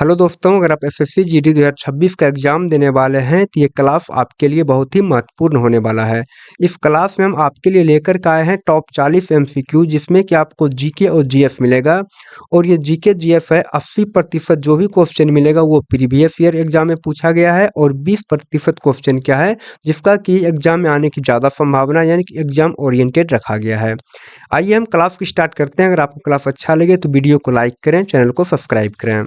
Hello दोस्तों, अगर आप एसएससी जीडी 2026 का एग्ज़ाम देने वाले हैं तो ये क्लास आपके लिए बहुत ही महत्वपूर्ण होने वाला है। इस क्लास में हम आपके लिए लेकर के आए हैं टॉप 40 एमसीक्यू, जिसमें कि आपको जीके और जीएस मिलेगा। और ये जीके जीएस है 80% जो भी क्वेश्चन मिलेगा वो प्रीवियस ईयर एग्जाम में पूछा गया है, और 20% क्वेश्चन क्या है जिसका कि एग्जाम में आने की ज़्यादा संभावना, यानी कि एग्जाम ओरिएंटेड रखा गया है। आइए हम क्लास की स्टार्ट करते हैं। अगर आपको क्लास अच्छा लगे तो वीडियो को लाइक करें, चैनल को सब्सक्राइब करें।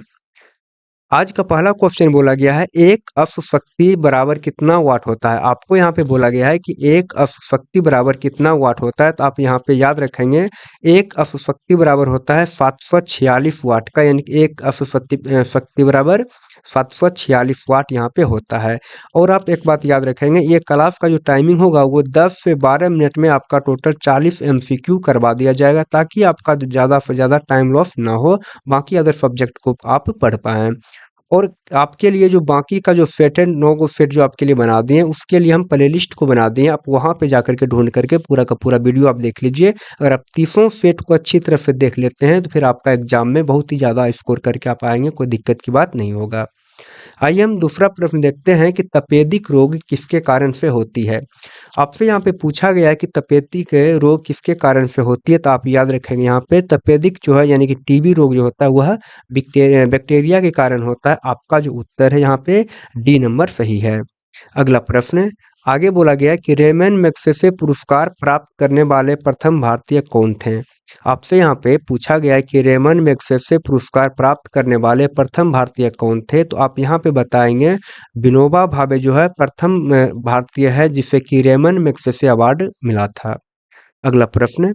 आज का पहला क्वेश्चन बोला गया है, एक अश्व शक्ति बराबर कितना वाट होता है। आपको यहाँ पे बोला गया है कि एक अश्व शक्ति बराबर कितना वाट होता है, तो आप यहाँ पे याद रखेंगे एक अश्व शक्ति बराबर होता है 746 वाट का, यानी कि एक अश्व शक्ति बराबर 746 वाट यहाँ पे होता है। और आप एक बात याद रखेंगे, ये क्लास का जो टाइमिंग होगा वो 10 से 12 मिनट में आपका टोटल 40 एमसीक्यू करवा दिया जाएगा, ताकि आपका ज़्यादा से ज़्यादा टाइम लॉस ना हो, बाकी अदर सब्जेक्ट को आप पढ़ पाएँ। और आपके लिए जो बाकी का जो सेट है, 9 गो सेट जो आपके लिए बना दिए हैं, उसके लिए हम प्लेलिस्ट को बना दिए हैं। आप वहाँ पे जाकर के ढूँढ करके पूरा का पूरा वीडियो आप देख लीजिए। अगर आप तीसों सेट को अच्छी तरह से देख लेते हैं तो फिर आपका एग्ज़ाम में बहुत ही ज़्यादा स्कोर करके आप आएँगे, कोई दिक्कत की बात नहीं होगा। आइए हम दूसरा प्रश्न देखते हैं कि तपेदिक रोग किसके कारण से होती है। आपसे यहाँ पे पूछा गया है कि तपेदिक रोग किसके कारण से होती है, तो आप याद रखेंगे यहाँ पे तपेदिक जो है यानी कि टीबी रोग जो होता है वह बैक्टीरिया के कारण होता है। आपका जो उत्तर है यहाँ पे डी नंबर सही है। अगला प्रश्न, आगे बोला गया है कि रेमन मैग्सेसे पुरस्कार प्राप्त करने वाले प्रथम भारतीय कौन थे। आपसे यहाँ पे पूछा गया है कि रेमन मैग्सेसे पुरस्कार प्राप्त करने वाले प्रथम भारतीय कौन थे, तो आप यहाँ पे बताएंगे विनोबा भावे जो है प्रथम भारतीय है जिसे कि रेमन मैग्सेसे अवार्ड मिला था। अगला प्रश्न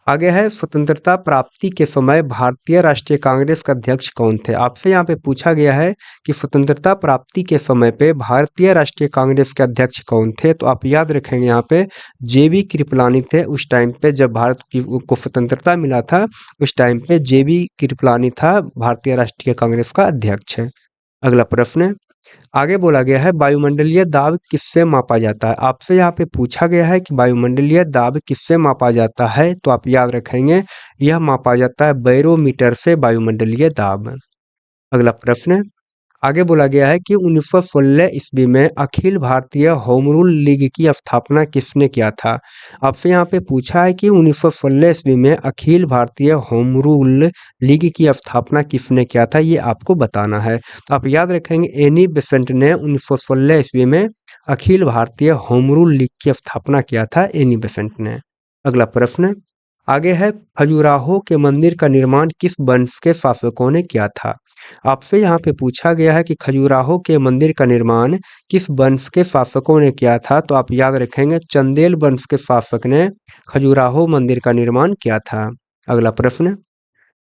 आगे है, स्वतंत्रता प्राप्ति के समय भारतीय राष्ट्रीय कांग्रेस का अध्यक्ष कौन थे। आपसे यहाँ पे पूछा गया है कि स्वतंत्रता प्राप्ति के समय पे भारतीय राष्ट्रीय कांग्रेस के अध्यक्ष कौन थे, तो आप याद रखेंगे यहाँ पे जेबी कृपलानी थे। उस टाइम पे जब भारत की को स्वतंत्रता मिला था, उस टाइम पे जेबी कृपलानी था भारतीय राष्ट्रीय कांग्रेस का अध्यक्ष। अगला प्रश्न आगे बोला गया है, वायुमंडलीय दाब किससे मापा जाता है। आपसे यहाँ पे पूछा गया है कि वायुमंडलीय दाब किससे मापा जाता है, तो आप याद रखेंगे यह मापा जाता है बैरोमीटर से वायुमंडलीय दाब। अगला प्रश्न आगे बोला गया है कि 1916 ईस्वी में Akhil Bharatiya home rule league की स्थापना किसने किया था। आपसे यहाँ पे पूछा है कि 1916 ईस्वी में Akhil Bharatiya home rule league की स्थापना किसने किया था, ये आपको बताना है। तो आप याद रखेंगे एनी बेसेंट ने 1916 ईस्वी में Akhil Bharatiya home rule league की स्थापना किया था, एनी बेसेंट ने। अगला प्रश्न आगे है, खजुराहो के मंदिर का निर्माण किस वंश के शासकों ने किया था। आपसे यहाँ पे पूछा गया है कि खजुराहो के मंदिर का निर्माण किस वंश के शासकों ने किया था, तो आप याद रखेंगे चंदेल वंश के शासक ने खजुराहो मंदिर का निर्माण किया था। अगला प्रश्न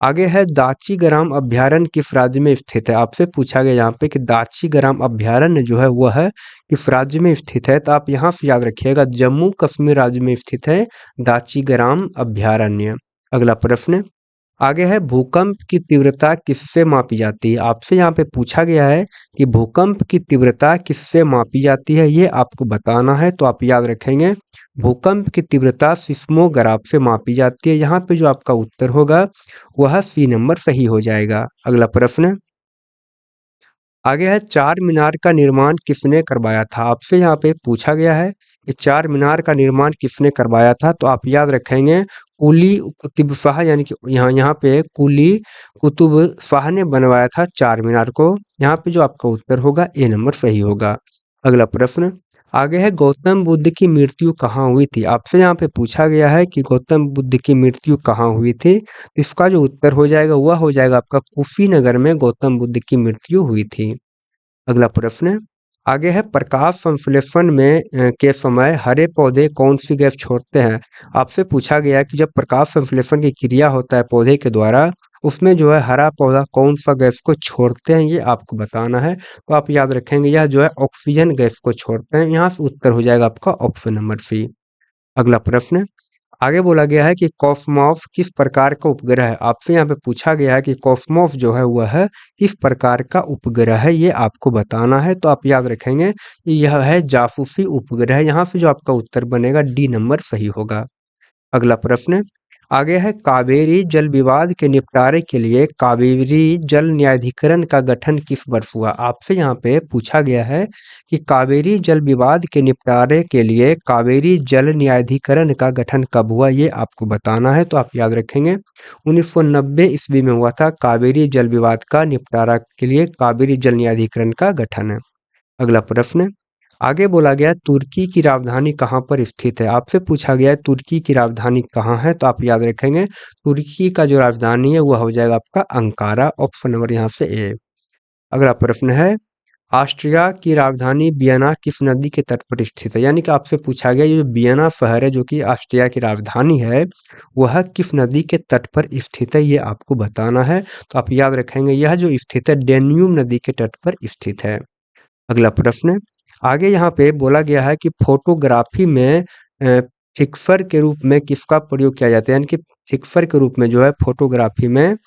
आगे है, दाची ग्राम अभ्यारण्य किस राज्य में स्थित है। आपसे पूछा गया यहाँ पे कि दाची ग्राम अभ्यारण्य जो है वह है किस राज्य में स्थित है, तो आप यहाँ से याद रखिएगा जम्मू कश्मीर राज्य में स्थित है दाची ग्राम अभ्यारण्य। अगला प्रश्न आगे है, भूकंप की तीव्रता किससे मापी जाती है। आपसे यहाँ पे पूछा गया है कि भूकंप की तीव्रता किससे मापी जाती है, ये आपको बताना है। तो आप याद रखेंगे भूकंप की तीव्रता सिस्मोग्राफ से मापी जाती है। यहाँ पे जो आपका उत्तर होगा वह सी नंबर सही हो जाएगा। अगला प्रश्न आगे है, चार मीनार का निर्माण किसने करवाया था। आपसे यहाँ पे पूछा गया है कि चार मीनार का निर्माण किसने करवाया था, तो आप याद रखेंगे कुली कुतुब शाह, यानी कि यहाँ यहाँ पे कुली कुतुब शाह ने बनवाया था चार मीनार को। यहाँ पे जो आपका उत्तर होगा ए नंबर सही होगा। अगला प्रश्न आगे है, गौतम बुद्ध की मृत्यु कहाँ हुई थी। आपसे यहाँ पे पूछा गया है कि गौतम बुद्ध की मृत्यु कहाँ हुई थी, इसका जो उत्तर हो जाएगा वह हो जाएगा आपका कुशीनगर में गौतम बुद्ध की मृत्यु हुई थी। अगला प्रश्न आगे है, प्रकाश संश्लेषण में के समय हरे पौधे कौन सी गैस छोड़ते हैं। आपसे पूछा गया है कि जब प्रकाश संश्लेषण की क्रिया होता है पौधे के द्वारा, उसमें जो है हरा पौधा कौन सा गैस को छोड़ते हैं, ये आपको बताना है। तो आप याद रखेंगे यह जो है ऑक्सीजन गैस को छोड़ते हैं। यहाँ से उत्तर हो जाएगा आपका ऑप्शन नंबर सी। अगला प्रश्न आगे बोला गया है कि कॉस्मॉस किस प्रकार का उपग्रह है। आपसे यहाँ पे पूछा गया है कि कॉस्मॉस जो है वह है किस प्रकार का उपग्रह है, ये आपको बताना है। तो आप याद रखेंगे कि यह है जासूसी उपग्रह। यहाँ से जो आपका उत्तर बनेगा डी नंबर सही होगा। अगला प्रश्न आगे है कावेरी जल विवाद के निपटारे के लिए कावेरी जल न्यायाधिकरण का गठन किस वर्ष हुआ? आपसे यहाँ पे पूछा गया है कि कावेरी जल विवाद के निपटारे के लिए कावेरी जल न्यायाधिकरण का गठन कब हुआ, ये आपको बताना है। तो आप याद रखेंगे 1990 ईस्वी में हुआ था कावेरी जल विवाद का निपटारा के लिए कावेरी जल न्यायाधिकरण का गठन है। अगला प्रश्न, आगे बोला गया तुर्की की राजधानी कहाँ पर स्थित है? आपसे पूछा गया है तुर्की की राजधानी कहाँ है, तो आप याद रखेंगे तुर्की का जो राजधानी है वह हो जाएगा आपका अंकारा, ऑप्शन नंबर यहाँ से ए। अगला प्रश्न है ऑस्ट्रिया की राजधानी वियना किस नदी के तट पर स्थित है? यानी कि आपसे पूछा गया ये जो वियना शहर है जो कि ऑस्ट्रिया की राजधानी है वह किस नदी के तट पर स्थित है, ये आपको बताना है। तो आप याद रखेंगे यह जो स्थित है डेन्यूब नदी के तट पर स्थित है। अगला प्रश्न, आगे यहाँ पे बोला गया है कि फोटोग्राफी में फिक्सर के रूप में किसका प्रयोग किया जाता है? यानी कि फिक्सर के रूप में जो है फोटोग्राफी में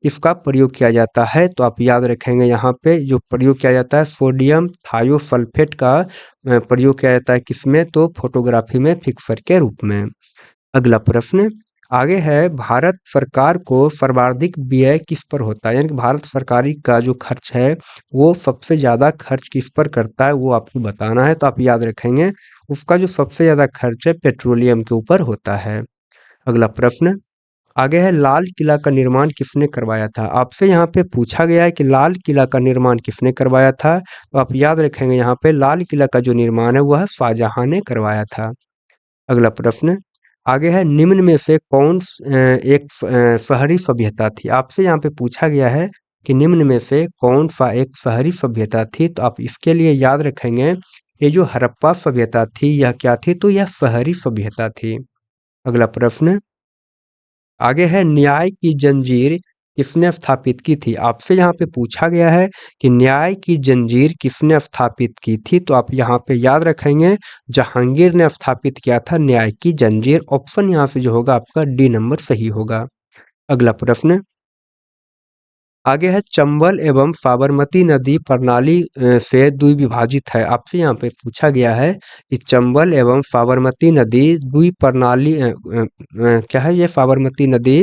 किसका प्रयोग किया जाता है? तो आप याद रखेंगे यहाँ पे जो प्रयोग किया जाता है सोडियम थायोसल्फेट का प्रयोग किया जाता है किसमें? तो फोटोग्राफी में फिक्सर के रूप में। अगला प्रश्न, आगे है भारत सरकार को सर्वाधिक व्यय किस पर होता है? यानी कि भारत सरकारी का जो खर्च है वो सबसे ज़्यादा खर्च किस पर करता है वो आपको बताना है। तो आप याद रखेंगे उसका जो सबसे ज़्यादा खर्च है पेट्रोलियम के ऊपर होता है। अगला प्रश्न, आगे है लाल किला का निर्माण किसने करवाया था? आपसे यहाँ पे पूछा गया है कि लाल किला का निर्माण किसने करवाया था? तो आप याद रखेंगे यहाँ पे लाल किला का जो निर्माण है वह शाहजहां ने करवाया था। अगला प्रश्न, आगे है निम्न में से एक शहरी सभ्यता थी? आपसे यहाँ पे पूछा गया है कि निम्न में से कौन सा एक शहरी सभ्यता थी? तो आप इसके लिए याद रखेंगे ये जो हड़प्पा सभ्यता थी यह क्या थी? तो यह शहरी सभ्यता थी। अगला प्रश्न, आगे है न्याय की जंजीर किसने स्थापित की थी? आपसे यहाँ पे पूछा गया है कि न्याय की जंजीर किसने स्थापित की थी? तो आप यहाँ पे याद रखेंगे जहांगीर ने स्थापित किया था न्याय की जंजीर, ऑप्शन यहाँ से जो होगा आपका डी नंबर सही होगा। अगला प्रश्न, आगे है चंबल एवं साबरमती नदी प्रणाली से द्विविभाजित है। आपसे यहाँ पे पूछा गया है कि चंबल एवं साबरमती नदी द्विप्रणाली क्या है ये साबरमती नदी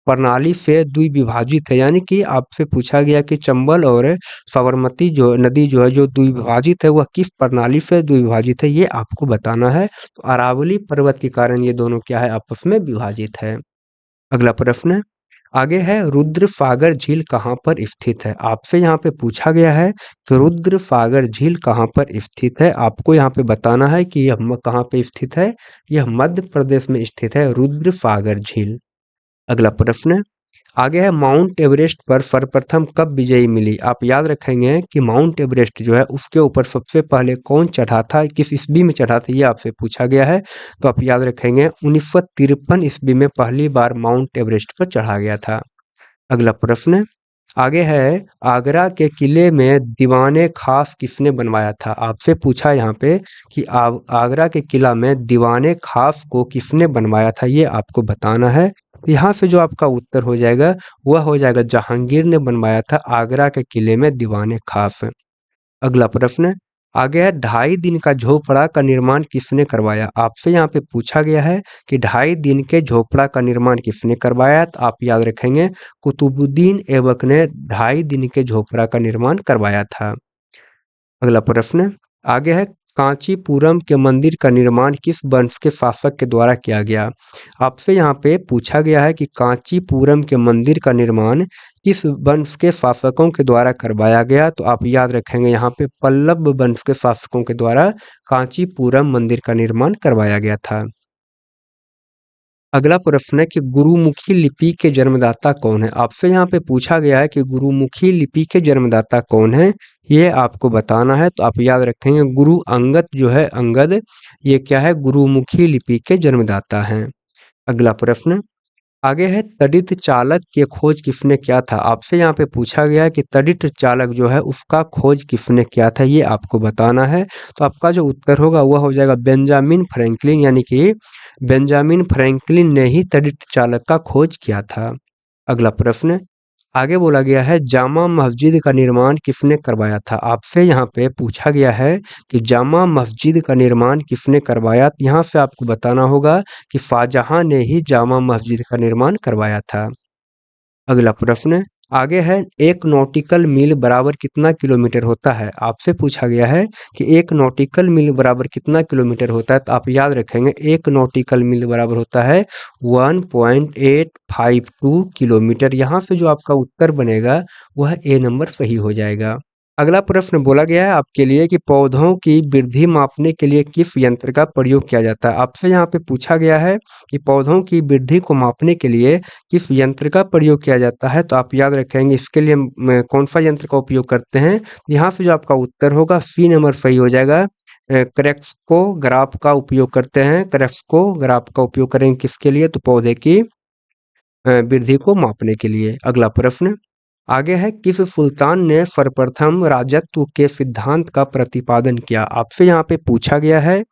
प्रणाली से द्विविभाजित है। यानी कि आपसे पूछा गया कि चंबल और साबरमती जो नदी जो है जो द्विविभाजित है वह किस प्रणाली से द्विविभाजित है ये आपको बताना है। तो अरावली पर्वत के कारण ये दोनों क्या है आपस में विभाजित है। अगला प्रश्न, आगे है रुद्र सागर झील कहाँ पर स्थित है? आपसे यहाँ पे पूछा गया है कि रुद्र सागर झील कहाँ पर स्थित है? आपको यहाँ पे बताना है कि यह कहाँ पे स्थित है। यह मध्य प्रदेश में स्थित है रुद्र सागर झील। अगला प्रश्न, आगे है माउंट एवरेस्ट पर सर्वप्रथम कब विजयी मिली? आप याद रखेंगे कि माउंट एवरेस्ट जो है उसके ऊपर सबसे पहले कौन चढ़ा था, किस ईस्वी में चढ़ा था, ये आपसे पूछा गया है। तो आप याद रखेंगे 1953 ईस्वी में पहली बार माउंट एवरेस्ट पर चढ़ा गया था। अगला प्रश्न, आगे है आगरा के किले में दीवाने खास किसने बनवाया था? आपसे पूछा यहाँ पे कि आगरा के किला में दीवाने खास को किसने बनवाया था, ये आपको बताना है। यहाँ से जो आपका उत्तर हो जाएगा वह हो जाएगा जहांगीर ने बनवाया था आगरा के किले में दीवाने खास। अगला प्रश्न, आगे है 2.5 दिन का झोपड़ा का निर्माण किसने करवाया? आपसे यहाँ पे पूछा गया है कि 2.5 दिन के झोपड़ा का निर्माण किसने करवाया? तो आप याद रखेंगे कुतुबुद्दीन ऐबक ने 2.5 दिन के झोपड़ा का निर्माण करवाया था। अगला प्रश्न, आगे है कांचीपुरम के मंदिर का निर्माण किस वंश के शासक के द्वारा किया गया? आपसे यहाँ पे पूछा गया है कि कांचीपुरम के मंदिर का निर्माण किस वंश के शासकों के द्वारा करवाया गया? तो आप याद रखेंगे यहाँ पे पल्लव वंश के शासकों के द्वारा कांचीपुरम मंदिर का निर्माण करवाया गया था। अगला प्रश्न है कि गुरुमुखी लिपि के जन्मदाता कौन है? आपसे यहाँ पे पूछा गया है कि गुरुमुखी लिपि के जन्मदाता कौन है, ये आपको बताना है। तो आप याद रखेंगे गुरु अंगद जो है अंगद, ये क्या है गुरुमुखी लिपि के जन्मदाता हैं। अगला प्रश्न, आगे है तड़ित चालक की खोज किसने किया था? आपसे यहाँ पे पूछा गया है कि तड़ित चालक जो है उसका खोज किसने किया था, ये आपको बताना है। तो आपका जो उत्तर होगा वह हो जाएगा बेंजामिन फ्रैंकलिन, यानी कि बेंजामिन फ्रैंकलिन ने ही तड़ित चालक का खोज किया था। अगला प्रश्न, आगे बोला गया है जामा मस्जिद का निर्माण किसने करवाया था। आपसे यहाँ पे पूछा गया है कि जामा मस्जिद का निर्माण किसने करवाया। यहाँ से आपको बताना होगा कि शाहजहां ने ही जामा मस्जिद का निर्माण करवाया था। अगला प्रश्न आगे है, एक नॉटिकल मील बराबर कितना किलोमीटर होता है। आपसे पूछा गया है कि एक नॉटिकल मील बराबर कितना किलोमीटर होता है। तो आप याद रखेंगे एक नॉटिकल मील बराबर होता है 1.852 किलोमीटर। यहाँ से जो आपका उत्तर बनेगा वह ए नंबर सही हो जाएगा। अगला प्रश्न बोला गया है आपके लिए कि पौधों की वृद्धि मापने के लिए किस यंत्र का प्रयोग किया जाता है। आपसे यहाँ पे पूछा गया है कि पौधों की वृद्धि को मापने के लिए किस यंत्र का प्रयोग किया जाता है। तो आप याद रखेंगे इसके लिए हम कौन सा यंत्र का उपयोग करते हैं। यहाँ से जो आपका उत्तर होगा सी नंबर सही हो जाएगा। क्रेस्कोग्राफ का उपयोग करते हैं। क्रेस्कोग्राफ का उपयोग करेंगे किसके लिए, तो पौधे की वृद्धि को मापने के लिए। अगला प्रश्न आगे है, किस सुल्तान ने सर्वप्रथम राजत्व के सिद्धांत का प्रतिपादन किया। आपसे यहाँ पे पूछा गया है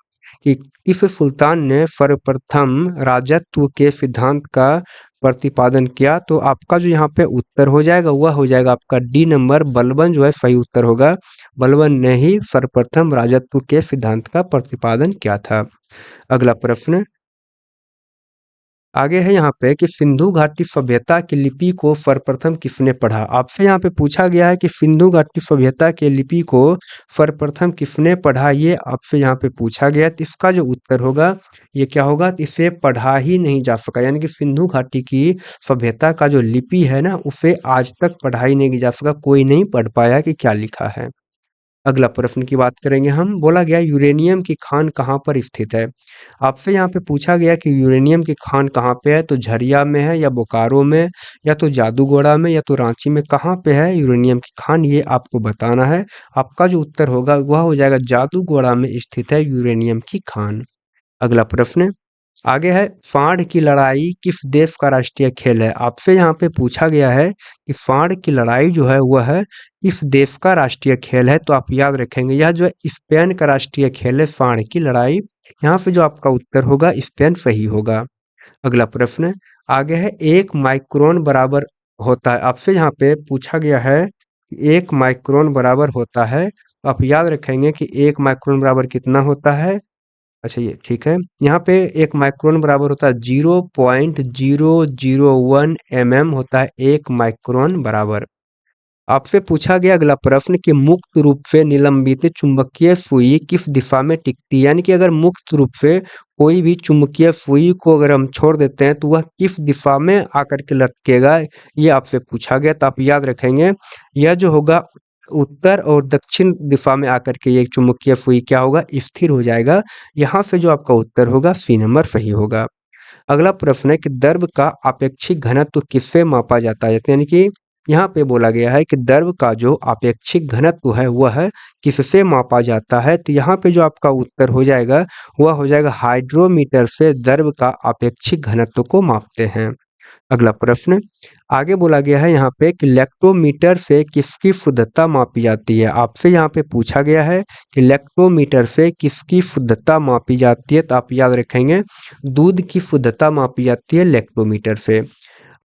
कि किस सुल्तान ने सर्वप्रथम राजत्व के सिद्धांत का प्रतिपादन किया। तो आपका जो यहाँ पे उत्तर हो जाएगा वह हो जाएगा आपका डी नंबर, बलबन जो है सही उत्तर होगा। बलबन ने ही सर्वप्रथम राजत्व के सिद्धांत का प्रतिपादन किया था। अगला प्रश्न आगे है यहाँ पे कि सिंधु घाटी सभ्यता की लिपि को सर्वप्रथम किसने पढ़ा। आपसे यहाँ पे पूछा गया है कि सिंधु घाटी सभ्यता के लिपि को सर्वप्रथम किसने पढ़ा। ये आपसे यहाँ पे पूछा गया है। तो इसका जो उत्तर होगा ये क्या होगा, तो इसे पढ़ा ही नहीं जा सका। यानी कि सिंधु घाटी की सभ्यता का जो लिपि है ना उसे आज तक पढ़ा ही नहीं जा सका, कोई नहीं पढ़ पाया कि क्या लिखा है। अगला प्रश्न की बात करेंगे हम। बोला गया यूरेनियम की खान कहाँ पर स्थित है। आपसे यहाँ पे पूछा गया कि यूरेनियम की खान कहाँ पे है। तो झरिया में है या बोकारो में या तो जादूगोड़ा में या तो रांची में, कहाँ पे है यूरेनियम की खान ये आपको बताना है। आपका जो उत्तर होगा वह हो जाएगा जादूगोड़ा में स्थित है यूरेनियम की खान। अगला प्रश्न आगे है, सांड की लड़ाई किस देश का राष्ट्रीय खेल है। आपसे यहाँ पे पूछा गया है कि सांड की लड़ाई जो है वह है किस देश का राष्ट्रीय खेल है। तो आप याद रखेंगे यह जो है स्पेन का राष्ट्रीय खेल है सांड की लड़ाई। यहाँ से जो आपका उत्तर होगा स्पेन सही होगा। अगला प्रश्न आगे है, एक माइक्रोन बराबर होता है। आपसे यहाँ पे पूछा गया है कि एक माइक्रोन बराबर होता है। तो आप याद रखेंगे कि एक माइक्रोन बराबर कितना होता है। अच्छा ये ठीक है, यहाँ पे एक माइक्रोन बराबर होता है 0.001 mm होता है एक माइक्रोन बराबर। आपसे पूछा गया अगला प्रश्न कि मुक्त रूप से निलंबित चुंबकीय सुई किस दिशा में टिकती है। यानी कि अगर मुक्त रूप से कोई भी चुंबकीय सुई को अगर हम छोड़ देते हैं तो वह किस दिशा में आकर के लटकेगा, ये आपसे पूछा गया। तो आप याद रखेंगे यह जो होगा उत्तर और दक्षिण दिशा में आकर के ये चुंबकीय सुई क्या होगा, स्थिर हो जाएगा। यहाँ से जो आपका उत्तर होगा सी नंबर सही होगा। अगला प्रश्न है कि द्रव का अपेक्षिक घनत्व किससे मापा जाता है। यानी कि यहाँ पे बोला गया है कि द्रव का जो अपेक्षिक घनत्व है वह किससे मापा जाता है। तो यहाँ पे जो आपका उत्तर हो जाएगा वह हो जाएगा हाइड्रोमीटर से द्रव का अपेक्षिक घनत्व को मापते हैं। अगला प्रश्न आगे बोला गया है यहाँ पे कि लैक्टोमीटर से किसकी शुद्धता मापी जाती है। आपसे यहाँ पे पूछा गया है कि लैक्टोमीटर से किसकी शुद्धता मापी जाती है। तो आप याद रखेंगे दूध की शुद्धता मापी जाती है लैक्टोमीटर से।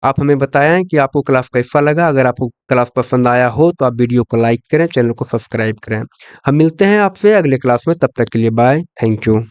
आप हमें बताएं कि आपको क्लास कैसा लगा। अगर आपको क्लास पसंद आया हो तो आप वीडियो को लाइक करें, चैनल को सब्सक्राइब करें। हम मिलते हैं आपसे अगले क्लास में, तब तक के लिए बाय, थैंक यू।